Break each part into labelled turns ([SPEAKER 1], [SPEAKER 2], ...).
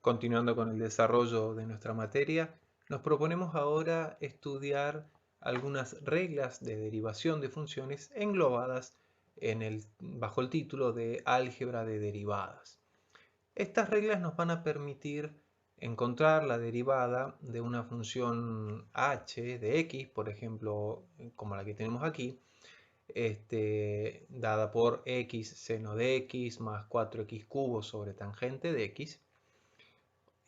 [SPEAKER 1] Continuando con el desarrollo de nuestra materia, nos proponemos ahora estudiar algunas reglas de derivación de funciones englobadas bajo el título de álgebra de derivadas. Estas reglas nos van a permitir encontrar la derivada de una función h de x, por ejemplo, como la que tenemos aquí, dada por x seno de x más 4x cubo sobre tangente de x,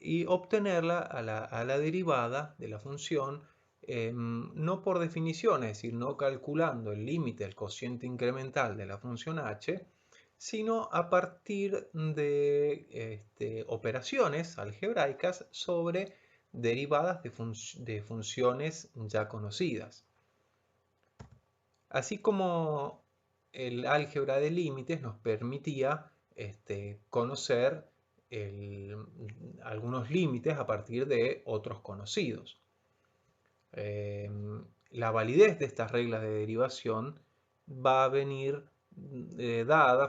[SPEAKER 1] y obtenerla a la derivada de la función, no por definición, es decir, no calculando el límite del cociente incremental de la función h, sino a partir de operaciones algebraicas sobre derivadas de funciones ya conocidas. Así como el álgebra de límites nos permitía conocer algunos límites a partir de otros conocidos. La validez de estas reglas de derivación va a venir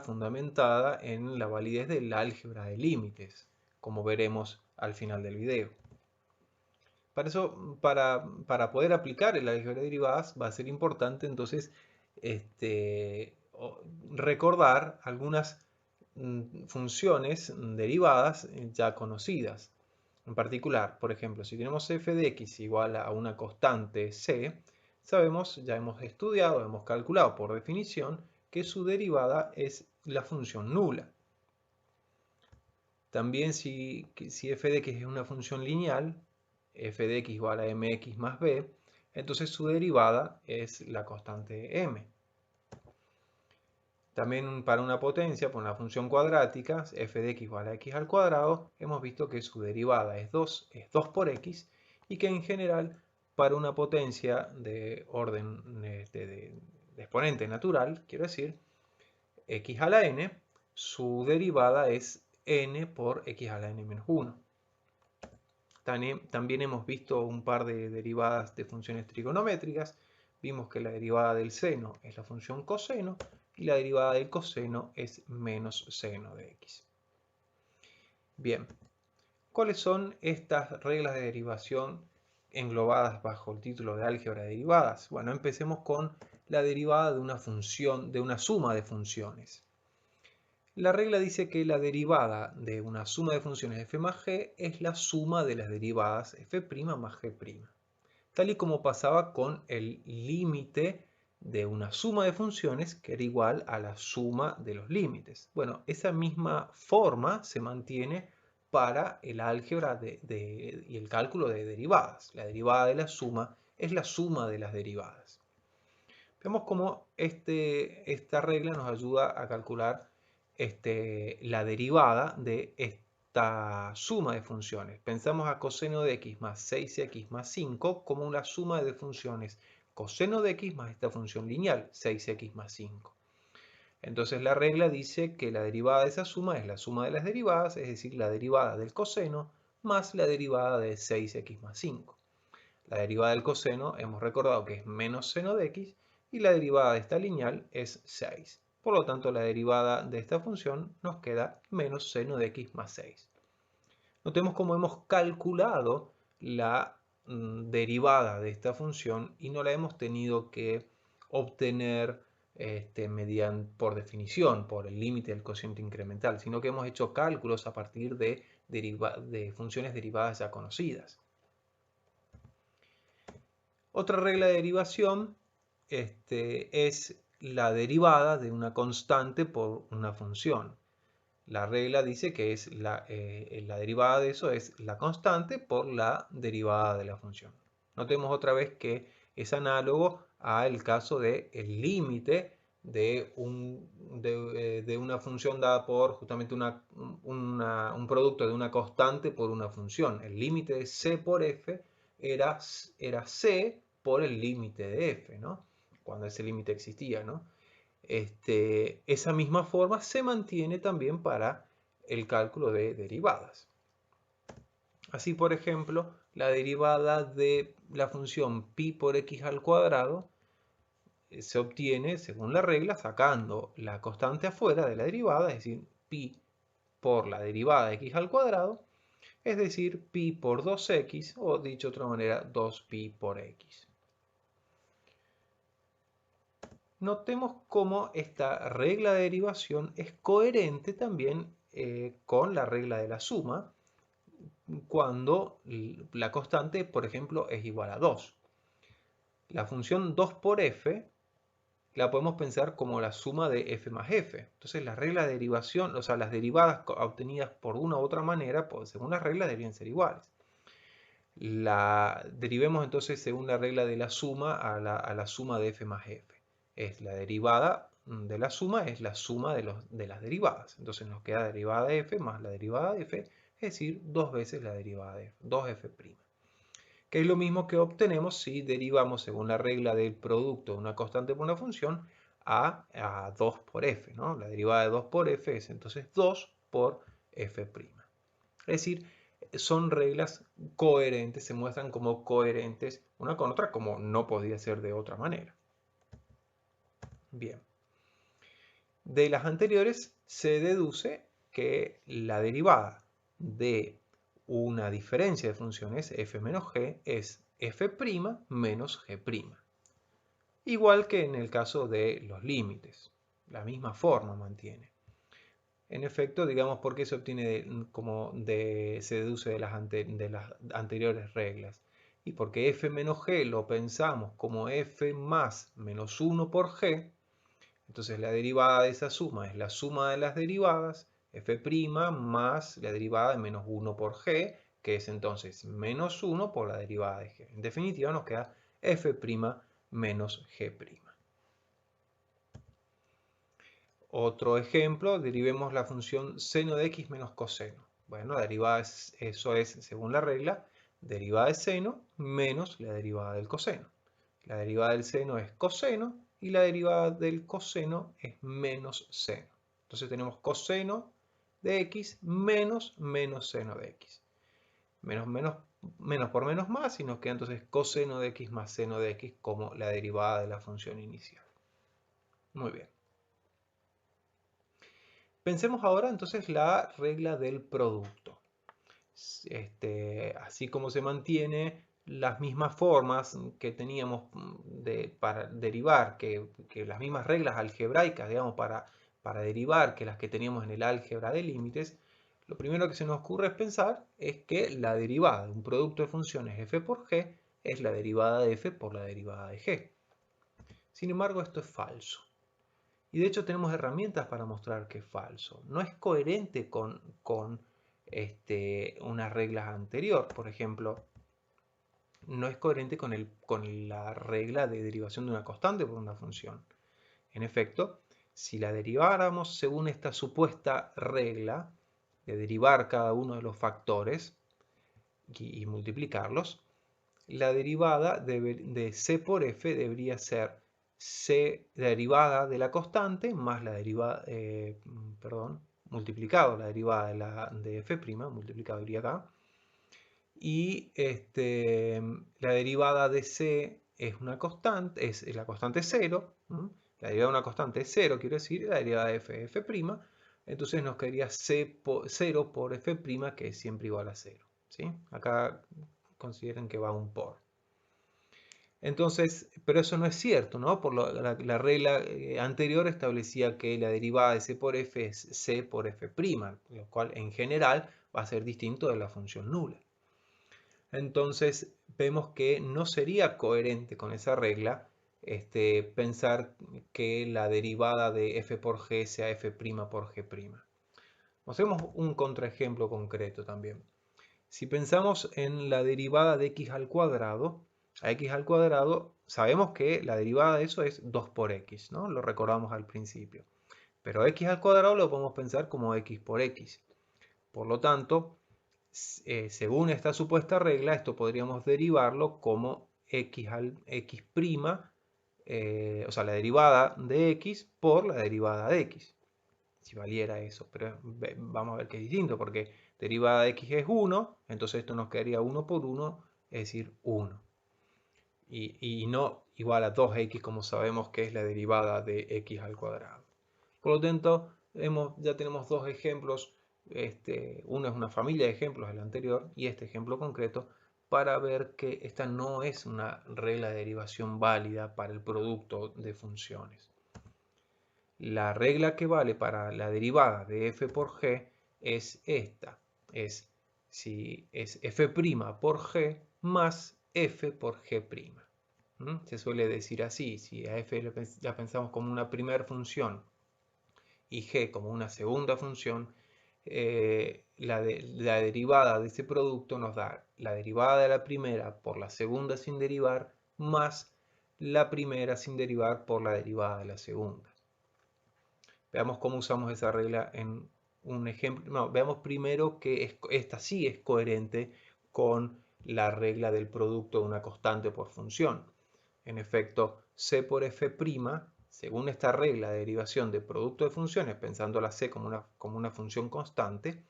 [SPEAKER 1] fundamentada en la validez del álgebra de límites, como veremos al final del video. Para eso, para poder aplicar el álgebra de derivadas, va a ser importante entonces recordar algunas funciones derivadas ya conocidas. En particular, por ejemplo, si tenemos f de x igual a una constante c, sabemos, ya hemos estudiado, hemos calculado por definición que su derivada es la función nula. También si f de x es una función lineal, f de x igual a mx más b, entonces su derivada es la constante m. También para una potencia, por una función cuadrática, f de x igual a x al cuadrado, hemos visto que su derivada es 2 por x, y que en general para una potencia de orden de exponente natural, quiero decir, x a la n, su derivada es n por x a la n menos 1. También hemos visto un par de derivadas de funciones trigonométricas. Vimos que la derivada del seno es la función coseno y la derivada del coseno es menos seno de x. Bien, ¿cuáles son estas reglas de derivación englobadas bajo el título de álgebra de derivadas? Bueno, empecemos con la derivada de una función, de una suma de funciones. La regla dice que la derivada de una suma de funciones f más g es la suma de las derivadas f' más g', tal y como pasaba con el límite de una suma de funciones que era igual a la suma de los límites. Bueno, esa misma forma se mantiene para el álgebra y el cálculo de derivadas. La derivada de la suma es la suma de las derivadas. Vemos cómo esta regla nos ayuda a calcular la derivada de esta suma de funciones. Pensamos a coseno de x más 6x más 5 como una suma de funciones coseno de x más esta función lineal, 6x más 5. Entonces la regla dice que la derivada de esa suma es la suma de las derivadas, es decir, la derivada del coseno más la derivada de 6x más 5. La derivada del coseno hemos recordado que es menos seno de x y la derivada de esta lineal es 6. Por lo tanto, la derivada de esta función nos queda menos seno de x más 6. Notemos cómo hemos calculado la derivada de esta función y no la hemos tenido que obtener por definición, por el límite del cociente incremental, sino que hemos hecho cálculos a partir de funciones derivadas ya conocidas. Otra regla de derivación es la derivada de una constante por una función. La regla dice que es la derivada de eso es la constante por la derivada de la función. Notemos otra vez que es análogo al caso del límite de una función dada por justamente un producto de una constante por una función. El límite de c por f era c por el límite de f, ¿no? Cuando ese límite existía, ¿no? Esa misma forma se mantiene también para el cálculo de derivadas. Así, por ejemplo, la derivada de la función pi por x al cuadrado se obtiene, según la regla, sacando la constante afuera de la derivada, es decir, pi por la derivada de x al cuadrado. es decir, pi por 2x, o dicho de otra manera, 2pi por x. Notemos cómo esta regla de derivación es coherente también con la regla de la suma cuando la constante, por ejemplo, es igual a 2. La función 2 por f la podemos pensar como la suma de f más f. Entonces las reglas de derivación, o sea, las derivadas obtenidas por una u otra manera, pues, según las reglas deberían ser iguales. Derivemos entonces según la regla de la suma a la suma de f más f. Es la derivada de la suma, es la suma de las derivadas. Entonces nos queda derivada de f más la derivada de f, es decir, 2 veces la derivada de f, 2f'. Que es lo mismo que obtenemos si derivamos según la regla del producto de una constante por una función a 2 por f, ¿no? La derivada de 2 por f es entonces 2 por f'. Es decir, son reglas coherentes, se muestran como coherentes una con otra, como no podía ser de otra manera. Bien. De las anteriores se deduce que la derivada de una diferencia de funciones f menos g es f' menos g'. Igual que en el caso de los límites. La misma forma mantiene. En efecto, digamos por qué se obtiene se deduce de las anteriores reglas. Y porque f menos g lo pensamos como f más menos 1 por g, entonces la derivada de esa suma es la suma de las derivadas, f' más la derivada de menos 1 por g, que es entonces menos 1 por la derivada de g. En definitiva nos queda f' menos g'. Otro ejemplo, derivemos la función seno de x menos coseno. Bueno, la derivada eso es, según la regla, derivada de seno menos la derivada del coseno. La derivada del seno es coseno y la derivada del coseno es menos seno. Entonces tenemos coseno de x menos seno de x. Menos por menos más y nos queda entonces coseno de x más seno de x como la derivada de la función inicial. Muy bien. Pensemos ahora entonces la regla del producto. Así como se mantiene las mismas formas que teníamos para derivar, que las mismas reglas algebraicas, digamos, para derivar que las que teníamos en el álgebra de límites, lo primero que se nos ocurre pensar es que la derivada de un producto de funciones f por g es la derivada de f por la derivada de g. Sin embargo, esto es falso. Y de hecho tenemos herramientas para mostrar que es falso. No es coherente con una regla anterior. Por ejemplo, no es coherente con la regla de derivación de una constante por una función. En efecto, si la deriváramos según esta supuesta regla de derivar cada uno de los factores y multiplicarlos, la derivada de c por f debería ser c derivada de la constante más la derivada, multiplicado la derivada de f', multiplicado iría acá, y la derivada de c es una constante, es la constante 0, la derivada de una constante es 0, quiero decir, la derivada de f es f', entonces nos quedaría 0 por f', que es siempre igual a 0. ¿Sí? Acá consideren que va un por. Entonces, pero eso no es cierto, ¿no? Por la regla anterior establecía que la derivada de c por f es c por f', lo cual en general va a ser distinto de la función nula. Entonces, vemos que no sería coherente con esa regla pensar que la derivada de f por g sea f' por g'. Mostremos un contraejemplo concreto también. Si pensamos en la derivada de x al cuadrado, a x al cuadrado sabemos que la derivada de eso es 2 por x, ¿no? Lo recordamos al principio. Pero x al cuadrado lo podemos pensar como x por x. Por lo tanto, según esta supuesta regla, esto podríamos derivarlo como x o sea, la derivada de x por la derivada de x. Si valiera eso, pero vamos a ver que es distinto, porque derivada de x es 1, entonces esto nos quedaría 1 por 1, es decir, 1. Y no igual a 2x, como sabemos que es la derivada de x al cuadrado. Por lo tanto, ya tenemos dos ejemplos uno es una familia de ejemplos del anterior y este ejemplo concreto para ver que esta no es una regla de derivación válida para el producto de funciones. La regla que vale para la derivada de f por g es esta. Es f' por g más f por g'. Se suele decir así, si a f la pensamos como una primera función y g como una segunda función, la derivada de ese producto nos da la derivada de la primera por la segunda sin derivar más la primera sin derivar por la derivada de la segunda. Veamos cómo usamos esa regla en un ejemplo. No, veamos primero que esta sí es coherente con la regla del producto de una constante por función. En efecto, c por f', según esta regla de derivación de producto de funciones, pensando la c como una función constante,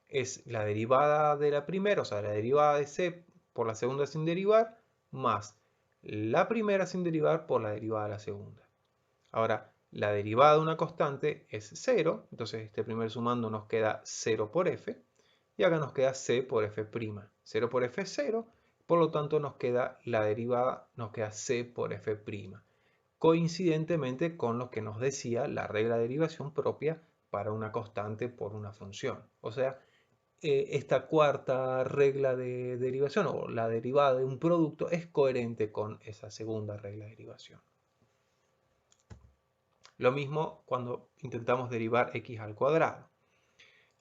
[SPEAKER 1] es la derivada de la primera, o sea, la derivada de c por la segunda sin derivar, más la primera sin derivar por la derivada de la segunda. Ahora, la derivada de una constante es 0, entonces este primer sumando nos queda 0 por f, y acá nos queda c por f'. 0 por f es 0, por lo tanto nos queda la derivada, nos queda c por f', coincidentemente con lo que nos decía la regla de derivación propia para una constante por una función. O sea, esta cuarta regla de derivación, o la derivada de un producto, es coherente con esa segunda regla de derivación. Lo mismo cuando intentamos derivar x al cuadrado.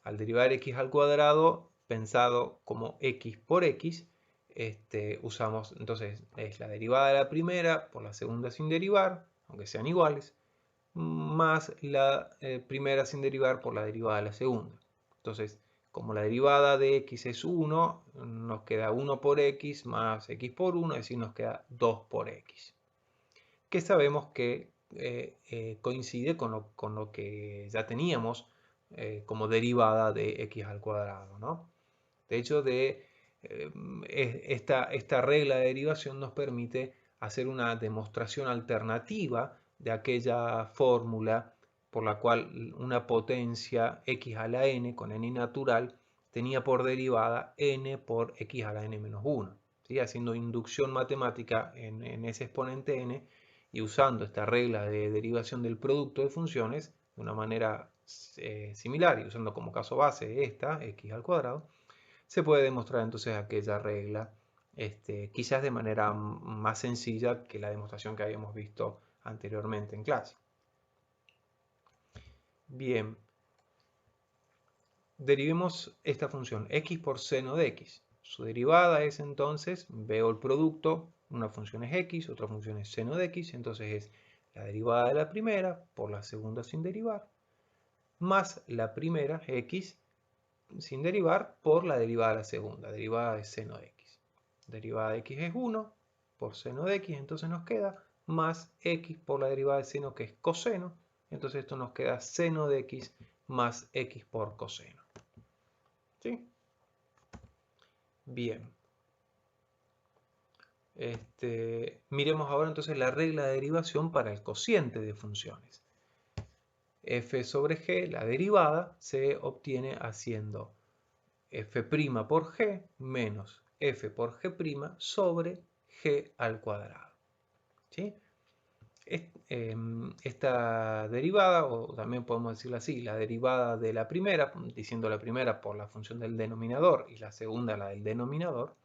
[SPEAKER 1] Al derivar x al cuadrado, pensado como x por x, usamos entonces es la derivada de la primera por la segunda sin derivar, aunque sean iguales, más la primera sin derivar por la derivada de la segunda. Entonces, como la derivada de x es 1, nos queda 1 por x más x por 1, es decir, nos queda 2 por x. Que sabemos que coincide con lo que ya teníamos como derivada de x al cuadrado, ¿no? De hecho, esta regla de derivación nos permite hacer una demostración alternativa de aquella fórmula por la cual una potencia x a la n con n natural tenía por derivada n por x a la n menos 1. ¿Sí? Haciendo inducción matemática en ese exponente n y usando esta regla de derivación del producto de funciones de una manera similar y usando como caso base esta, x al cuadrado, se puede demostrar entonces aquella regla, quizás de manera más sencilla que la demostración que habíamos visto anteriormente en clase. Bien, derivemos esta función x por seno de x. Su derivada es entonces, veo el producto, una función es x, otra función es seno de x, entonces es la derivada de la primera por la segunda sin derivar, más la primera x sin derivar por la derivada de la segunda, derivada de seno de x. Derivada de x es 1 por seno de x, entonces nos queda más x por la derivada de seno, que es coseno, entonces esto nos queda seno de x más x por coseno. ¿Sí? Bien. Miremos ahora entonces la regla de derivación para el cociente de funciones. F sobre g, la derivada, se obtiene haciendo f' por g menos f por g' sobre g al cuadrado. ¿Sí? Esta derivada, o también podemos decirlo así, la derivada de la primera, diciendo la primera por la función del denominador y la segunda la del denominador.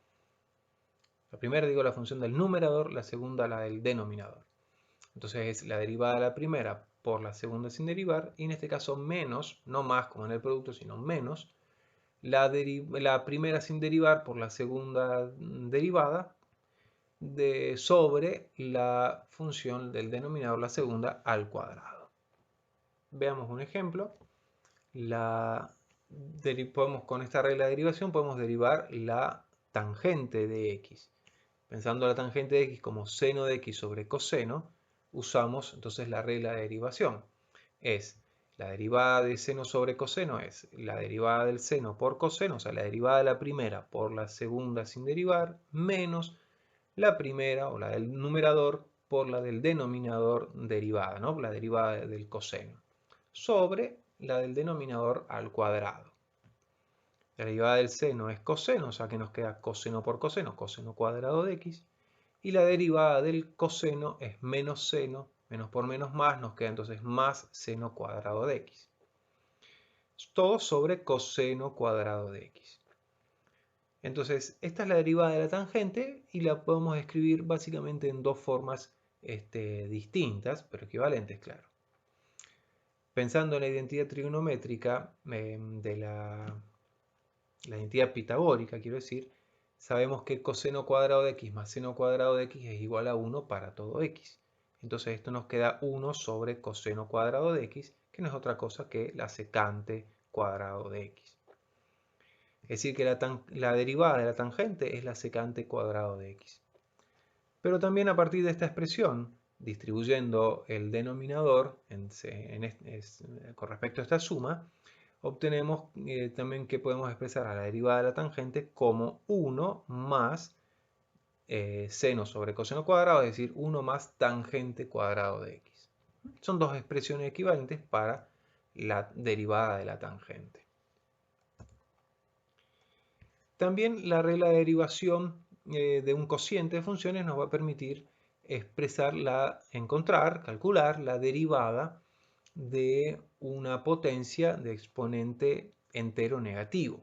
[SPEAKER 1] La primera digo la función del numerador, la segunda la del denominador. Entonces es la derivada de la primera por la segunda sin derivar, y en este caso menos, no más como en el producto, sino menos, la primera sin derivar por la segunda derivada sobre la función del denominador, la segunda, al cuadrado. Veamos un ejemplo. Con esta regla de derivación podemos derivar la tangente de x. Pensando la tangente de x como seno de x sobre coseno, usamos entonces la regla de derivación. Es la derivada de seno sobre coseno es la derivada del seno por coseno, o sea, la derivada de la primera por la segunda sin derivar, menos la primera o la del numerador por la del denominador derivada, ¿no? La derivada del coseno, sobre la del denominador al cuadrado. La derivada del seno es coseno, o sea que nos queda coseno por coseno, coseno cuadrado de x. Y la derivada del coseno es menos seno, menos por menos más, nos queda entonces más seno cuadrado de x. Todo sobre coseno cuadrado de x. Entonces, esta es la derivada de la tangente y la podemos escribir básicamente en dos formas distintas, pero equivalentes, claro. Pensando en la identidad trigonométrica de la identidad pitagórica, quiero decir, sabemos que coseno cuadrado de x más seno cuadrado de x es igual a 1 para todo x. Entonces esto nos queda 1 sobre coseno cuadrado de x, que no es otra cosa que la secante cuadrado de x. Es decir, que la derivada de la tangente es la secante cuadrado de x. Pero también a partir de esta expresión, distribuyendo el denominador con respecto a esta suma, obtenemos también que podemos expresar a la derivada de la tangente como 1 más seno sobre coseno cuadrado, es decir, 1 más tangente cuadrado de x. Son dos expresiones equivalentes para la derivada de la tangente. También la regla de derivación de un cociente de funciones nos va a permitir calcular la derivada de una potencia de exponente entero negativo.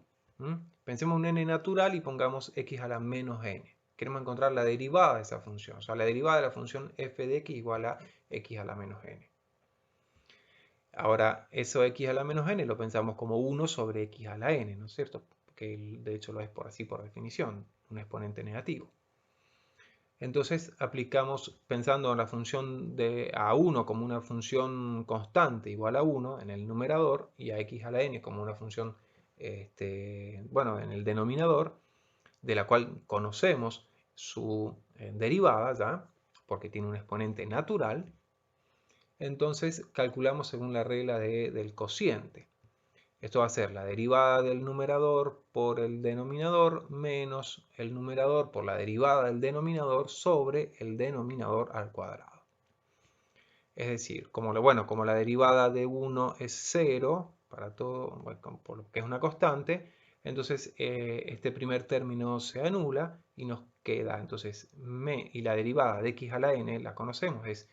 [SPEAKER 1] Pensemos en un n natural y pongamos x a la menos n. Queremos encontrar la derivada de esa función, o sea, la derivada de la función f de x igual a x a la menos n. Ahora, eso x a la menos n lo pensamos como 1 sobre x a la n, ¿no es cierto? Que de hecho lo es así por definición, un exponente negativo. Entonces aplicamos, pensando en la función de a1 como una función constante igual a 1 en el numerador y a x a la n como una función, en el denominador, de la cual conocemos su derivada ya, porque tiene un exponente natural, entonces calculamos según la regla del cociente. Esto va a ser la derivada del numerador por el denominador menos el numerador por la derivada del denominador sobre el denominador al cuadrado. Es decir, como la derivada de 1 es 0 para todo, por lo que es una constante, entonces este primer término se anula y nos queda entonces y la derivada de x a la n la conocemos, es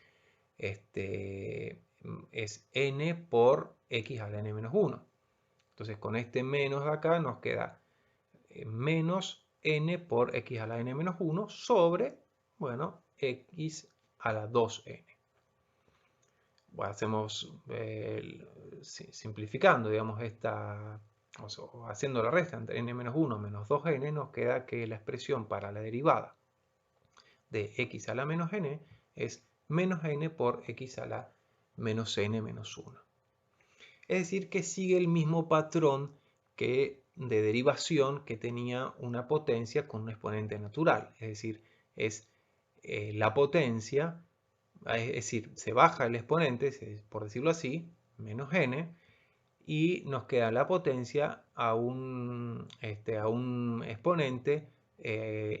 [SPEAKER 1] n por x a la n menos 1. Entonces con este menos de acá nos queda menos n por x a la n menos 1 sobre, x a la 2n. Bueno, hacemos simplificando, digamos, haciendo la resta entre n menos 1 menos 2n, nos queda que la expresión para la derivada de x a la menos n es menos n por x a la menos n menos 1. Es decir, que sigue el mismo patrón de derivación que tenía una potencia con un exponente natural. Es decir, es la potencia, es decir, se baja el exponente, por decirlo así, menos n, y nos queda la potencia a un exponente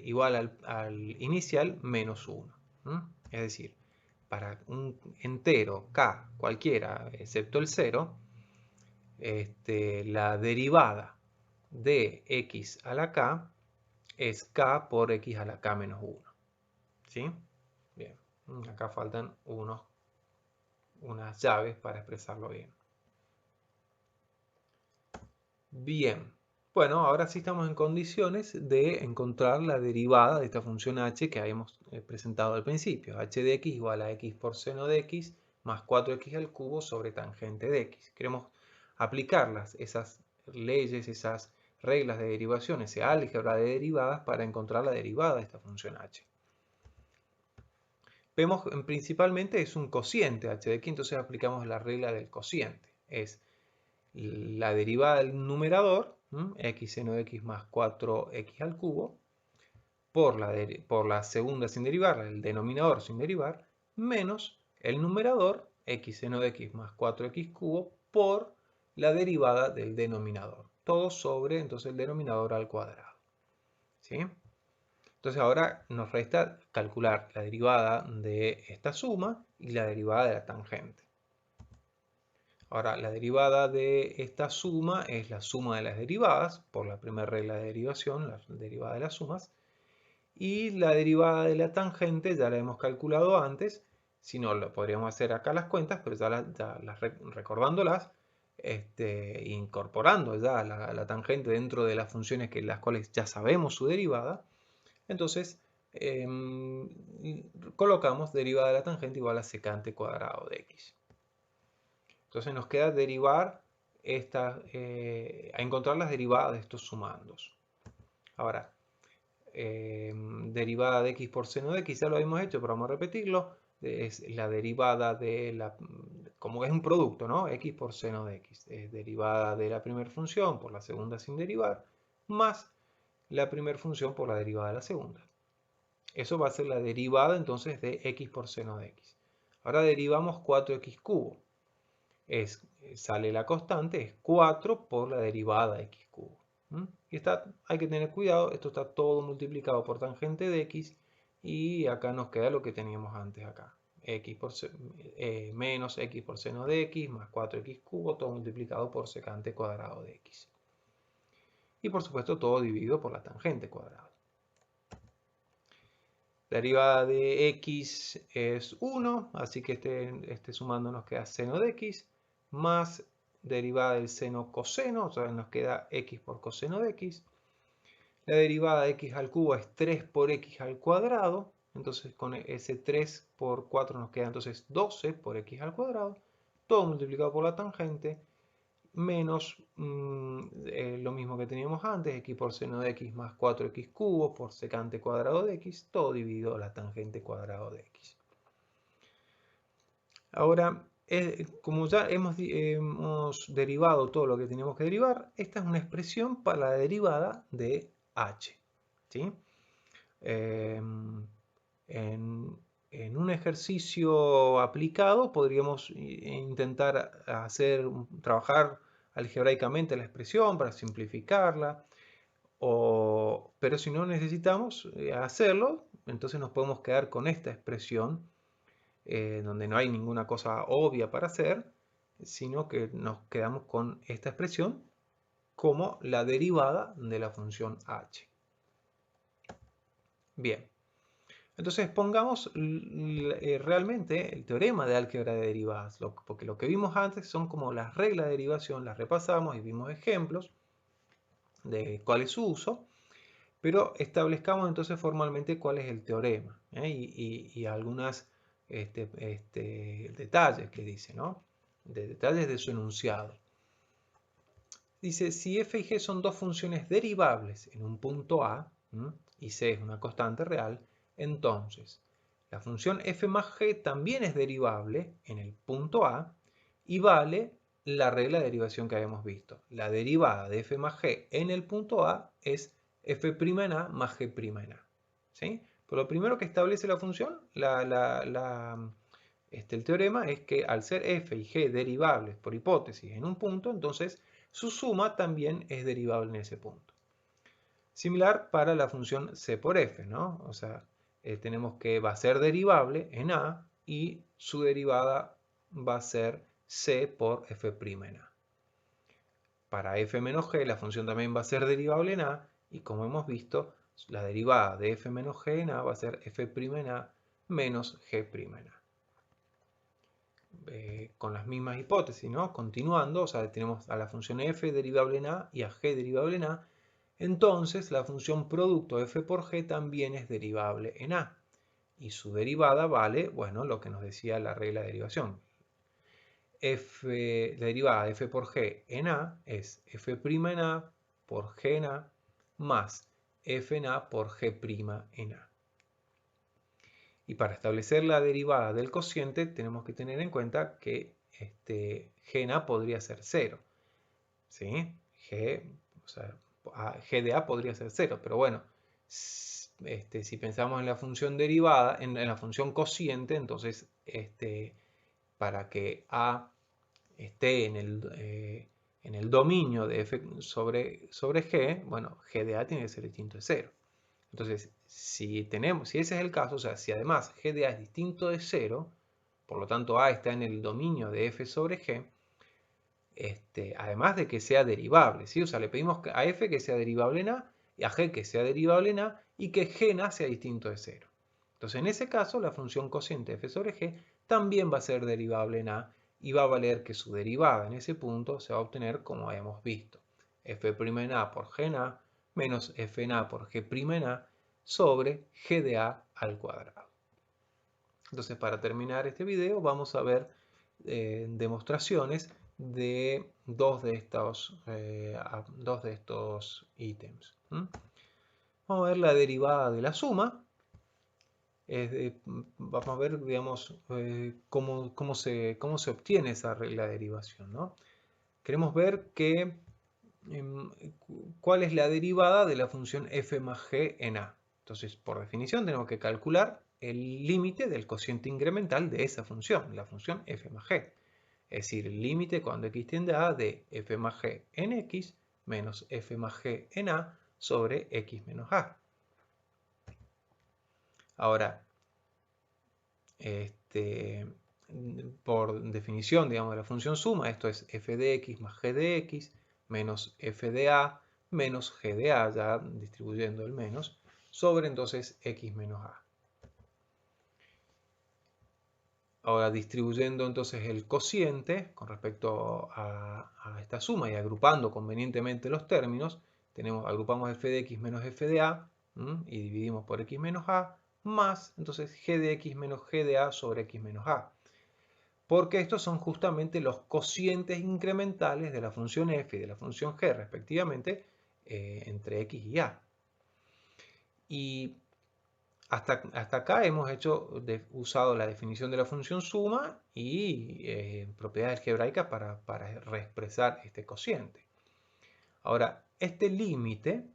[SPEAKER 1] igual al inicial menos 1. Es decir, para un entero k cualquiera, excepto el 0, la derivada de x a la k es k por x a la k menos 1. ¿Sí? Bien. Acá faltan unas llaves para expresarlo bien. Bien. Bueno, ahora sí estamos en condiciones de encontrar la derivada de esta función h que habíamos presentado al principio. H de x igual a x por seno de x más 4x al cubo sobre tangente de x. Queremos aplicarlas, esas leyes, esas reglas de derivación, ese álgebra de derivadas para encontrar la derivada de esta función h. Vemos principalmente es un cociente h de x, entonces aplicamos la regla del cociente. Es la derivada del numerador, x seno de x más 4x al cubo, por la segunda sin derivar, el denominador sin derivar, menos el numerador, x seno de x más 4x cubo, por la derivada del denominador. Todo sobre, entonces, el denominador al cuadrado. ¿Sí? Entonces ahora nos resta calcular la derivada de esta suma y la derivada de la tangente. Ahora, la derivada de esta suma es la suma de las derivadas, por la primera regla de derivación, la derivada de las sumas. Y la derivada de la tangente ya la hemos calculado antes. Si no, lo podríamos hacer acá las cuentas, pero recordándolas, incorporando ya la tangente dentro de las funciones que las cuales ya sabemos su derivada. Entonces, colocamos derivada de la tangente igual a secante cuadrado de x. Entonces nos queda derivar a encontrar las derivadas de estos sumandos. Ahora, derivada de x por seno de x, ya lo habíamos hecho, pero vamos a repetirlo. Es la derivada como es un producto, ¿no? X por seno de x. Es derivada de la primera función por la segunda sin derivar, más la primera función por la derivada de la segunda. Eso va a ser la derivada entonces de x por seno de x. Ahora derivamos 4x cubo. Sale la constante, es 4 por la derivada de x cubo. Y hay que tener cuidado, esto está todo multiplicado por tangente de x y acá nos queda lo que teníamos antes acá. Menos x por seno de x más 4x cubo, todo multiplicado por secante cuadrado de x. Y por supuesto todo dividido por la tangente cuadrada. La derivada de x es 1, así que este sumando nos queda seno de x, más derivada del seno coseno, o sea, nos queda x por coseno de x. La derivada de x al cubo es 3 por x al cuadrado, entonces con ese 3 por 4 nos queda entonces 12 por x al cuadrado, todo multiplicado por la tangente, menos lo mismo que teníamos antes, x por seno de x más 4x cubo por secante cuadrado de x, todo dividido a la tangente cuadrado de x. Ahora, como ya hemos derivado todo lo que teníamos que derivar, esta es una expresión para la derivada de h. ¿Sí? En un ejercicio aplicado podríamos intentar trabajar algebraicamente la expresión para simplificarla, pero si no necesitamos hacerlo, entonces nos podemos quedar con esta expresión donde no hay ninguna cosa obvia para hacer, sino que nos quedamos con esta expresión como la derivada de la función h. Bien. Entonces pongamos realmente el teorema de álgebra de derivadas, porque lo que vimos antes son como las reglas de derivación, las repasamos y vimos ejemplos de cuál es su uso, pero establezcamos entonces formalmente cuál es el teorema y algunos detalles que dice, ¿no? Detalles de su enunciado. Dice, si f y g son dos funciones derivables en un punto A y c es una constante real, entonces la función f más g también es derivable en el punto A y vale la regla de derivación que habíamos visto. La derivada de f más g en el punto A es f' en A más g' en A. ¿Sí? Pero lo primero que establece la función, el teorema, es que al ser f y g derivables por hipótesis en un punto, entonces su suma también es derivable en ese punto. Similar para la función c por f, ¿no? O sea, tenemos que va a ser derivable en A y su derivada va a ser c por f' en A. Para f menos g la función también va a ser derivable en A y como hemos visto, la derivada de f menos g en A va a ser f' en A menos g' en A. Con las mismas hipótesis, ¿no? Continuando, o sea, tenemos a la función f derivable en A y a g derivable en A, entonces la función producto f por g también es derivable en A. Y su derivada vale, bueno, lo que nos decía la regla de derivación. La derivada de f por g en A es f' en A por g en A más f en A por g' en A. Y para establecer la derivada del cociente tenemos que tener en cuenta que g en A podría ser 0. ¿Sí? G de A podría ser 0, pero bueno, si pensamos en la función derivada, en la función cociente, entonces para que A esté en el dominio de f sobre g, bueno, g de A tiene que ser distinto de 0. Entonces, si ese es el caso, o sea, si además g de A es distinto de 0, por lo tanto A está en el dominio de f sobre g, además de que sea derivable, ¿sí? O sea, le pedimos a f que sea derivable en a, y a g que sea derivable en a, y que g en a sea distinto de 0. Entonces, en ese caso, la función cociente f sobre g también va a ser derivable en a, y va a valer que su derivada en ese punto se va a obtener como hemos visto. f' en a por g en a menos f en a por g' en a sobre g de a al cuadrado. Entonces, para terminar este video, vamos a ver demostraciones de dos de estos ítems. Vamos a ver la derivada de la suma. Vamos a ver, digamos, cómo se obtiene la derivación, ¿no? Queremos ver cuál es la derivada de la función f más g en a. Entonces, por definición, tenemos que calcular el límite del cociente incremental de esa función, la función f más g. Es decir, el límite cuando x tiende a de f más g en x menos f más g en a sobre x menos a. Ahora, por definición, digamos, de la función suma, esto es f de x más g de x menos f de a menos g de a, ya distribuyendo el menos, sobre entonces x menos a. Ahora distribuyendo entonces el cociente con respecto a esta suma y agrupando convenientemente los términos, agrupamos f de x menos f de a y dividimos por x menos a más entonces g de x menos g de a sobre x menos a. Porque estos son justamente los cocientes incrementales de la función f y de la función g respectivamente entre x y a. Y hasta acá hemos usado la definición de la función suma y propiedades algebraicas para reexpresar este cociente. Ahora, este límite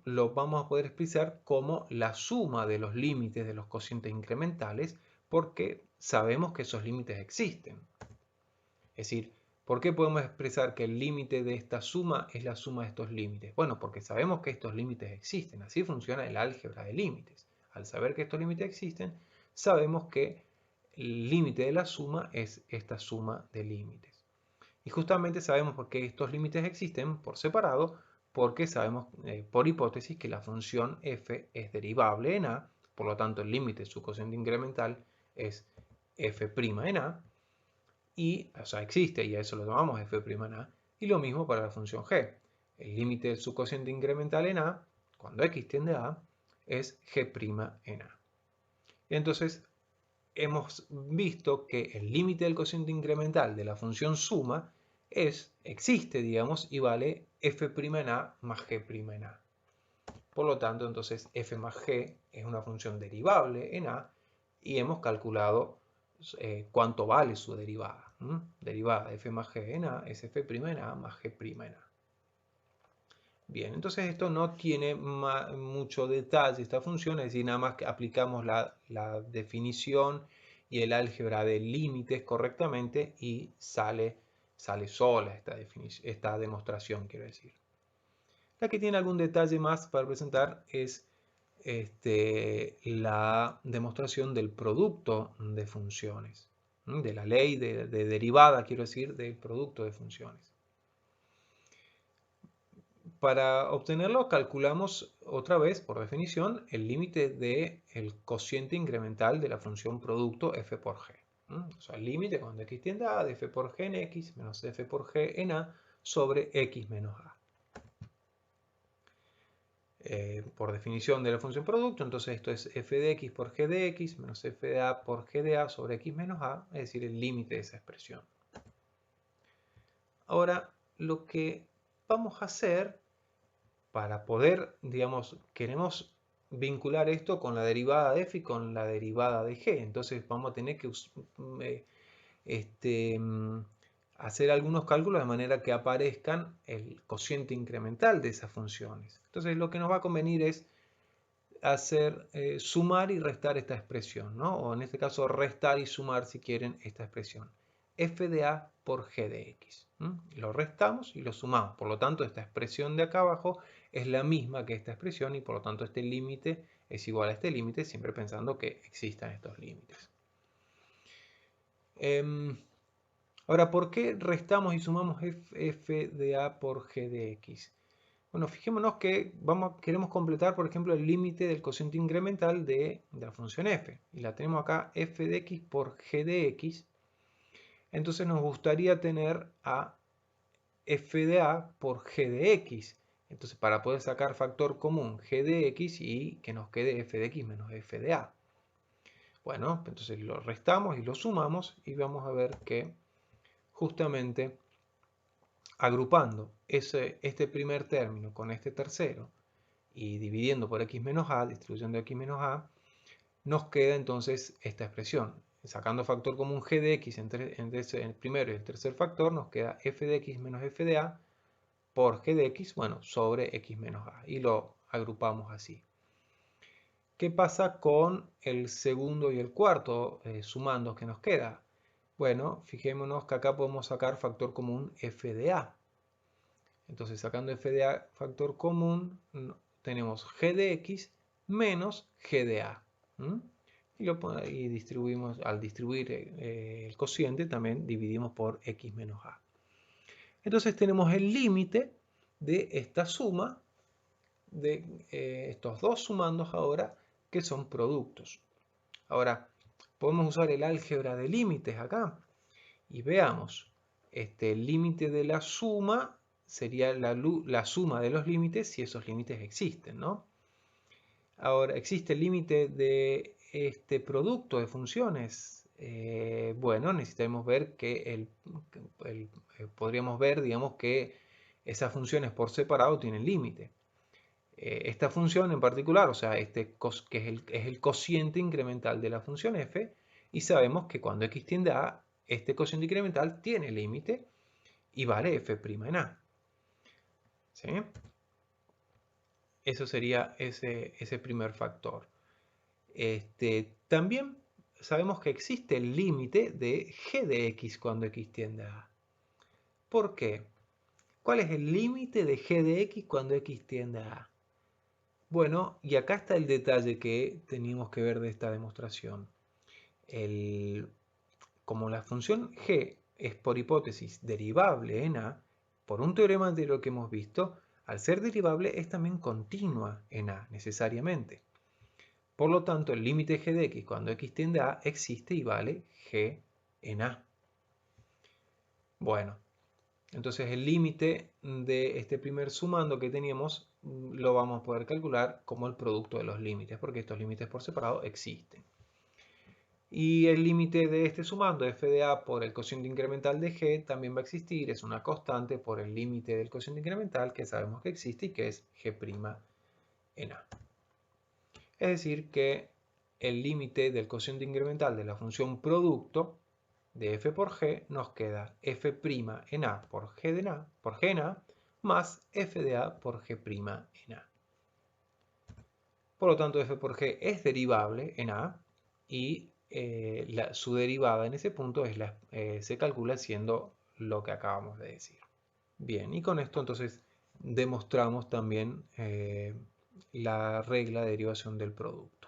[SPEAKER 1] lo vamos a poder expresar como la suma de los límites de los cocientes incrementales porque sabemos que esos límites existen. Es decir, ¿por qué podemos expresar que el límite de esta suma es la suma de estos límites? Bueno, porque sabemos que estos límites existen. Así funciona el álgebra de límites. Al saber que estos límites existen, sabemos que el límite de la suma es esta suma de límites. Y justamente sabemos por qué estos límites existen por separado, porque sabemos por hipótesis que la función f es derivable en a, por lo tanto el límite de su cociente incremental es f' en a, o sea, existe y a eso lo llamamos f' en a, y lo mismo para la función g. El límite del subcociente incremental en a, cuando x tiende a, es g' en a. Y entonces, hemos visto que el límite del cociente incremental de la función suma existe, digamos, y vale f' en a más g' en a. Por lo tanto, entonces f más g es una función derivable en a y hemos calculado cuánto vale su derivada. Derivada de f más g en a es f' en a más g' en a. Bien, entonces esto no tiene mucho detalle esta función, es decir, nada más que aplicamos la definición y el álgebra de límites correctamente y sale sola esta demostración, quiero decir. La que tiene algún detalle más para presentar es la demostración del producto de funciones, de la ley de derivada, quiero decir, del producto de funciones. Para obtenerlo calculamos otra vez, por definición, el límite del cociente incremental de la función producto f por g. O sea, el límite cuando x tiende a de f por g en x menos f por g en a sobre x menos a. Por definición de la función producto, entonces esto es f de x por g de x menos f de a por g de a sobre x menos a, es decir, el límite de esa expresión. Ahora, lo que vamos a hacer para poder, digamos, queremos vincular esto con la derivada de f y con la derivada de g. Entonces vamos a tener que hacer algunos cálculos de manera que aparezcan el cociente incremental de esas funciones. Entonces lo que nos va a convenir es hacer sumar y restar esta expresión, ¿no? O en este caso restar y sumar si quieren esta expresión. F de a por g de x. Lo restamos y lo sumamos. Por lo tanto, esta expresión de acá abajo es la misma que esta expresión y por lo tanto este límite es igual a este límite, siempre pensando que existan estos límites. Ahora, ¿por qué restamos y sumamos f de a por g de x? Bueno, fijémonos que queremos completar, por ejemplo, el límite del cociente incremental de la función f. Y la tenemos acá, f de x por g de x. Entonces nos gustaría tener a f de a por g de x. Entonces, para poder sacar factor común g de x y que nos quede f de x menos f de a. Bueno, entonces lo restamos y lo sumamos y vamos a ver que justamente agrupando este primer término con este tercero y dividiendo por x menos a, distribución de x menos a, nos queda entonces esta expresión. Sacando factor común g de x entre el primero y el tercer factor, nos queda f de x menos f de a por g de x, bueno, sobre x menos a. Y lo agrupamos así. ¿Qué pasa con el segundo y el cuarto sumandos que nos queda? Bueno, fijémonos que acá podemos sacar factor común f de a. Entonces, sacando f de a factor común, tenemos g de x menos g de a. Y distribuimos, al distribuir el cociente, también dividimos por x menos a. Entonces tenemos el límite de esta suma, de estos dos sumandos ahora, que son productos. Ahora, podemos usar el álgebra de límites acá. Y veamos, el límite de la suma sería la suma de los límites si esos límites existen, ¿no? Ahora, ¿existe el límite de este producto de funciones? Bueno, necesitamos ver que podríamos ver, digamos, que esas funciones por separado tienen límite. Esta función en particular, o sea, que es el cociente incremental de la función f, y sabemos que cuando x tiende a a, este cociente incremental tiene límite y vale f' en a. ¿Sí? Eso sería ese primer factor. También sabemos que existe el límite de g de x cuando x tiende a a. ¿Por qué? ¿Cuál es el límite de g de x cuando x tiende a a? Bueno, y acá está el detalle que teníamos que ver de esta demostración. Como la función g es por hipótesis derivable en a, por un teorema anterior que hemos visto, al ser derivable es también continua en a, necesariamente. Por lo tanto, el límite g de x cuando x tiende a existe y vale g en a. Bueno, entonces el límite de este primer sumando que teníamos lo vamos a poder calcular como el producto de los límites, porque estos límites por separado existen. Y el límite de este sumando, f de a por el cociente incremental de g, también va a existir, es una constante por el límite del cociente incremental que sabemos que existe y que es g' en a. Es decir, que el límite del cociente incremental de la función producto de f por g nos queda f' en a por g en a más f de a por g' en a. Por lo tanto, f por g es derivable en a y su derivada en ese punto se calcula siendo lo que acabamos de decir. Bien, y con esto entonces demostramos también la regla de derivación del producto.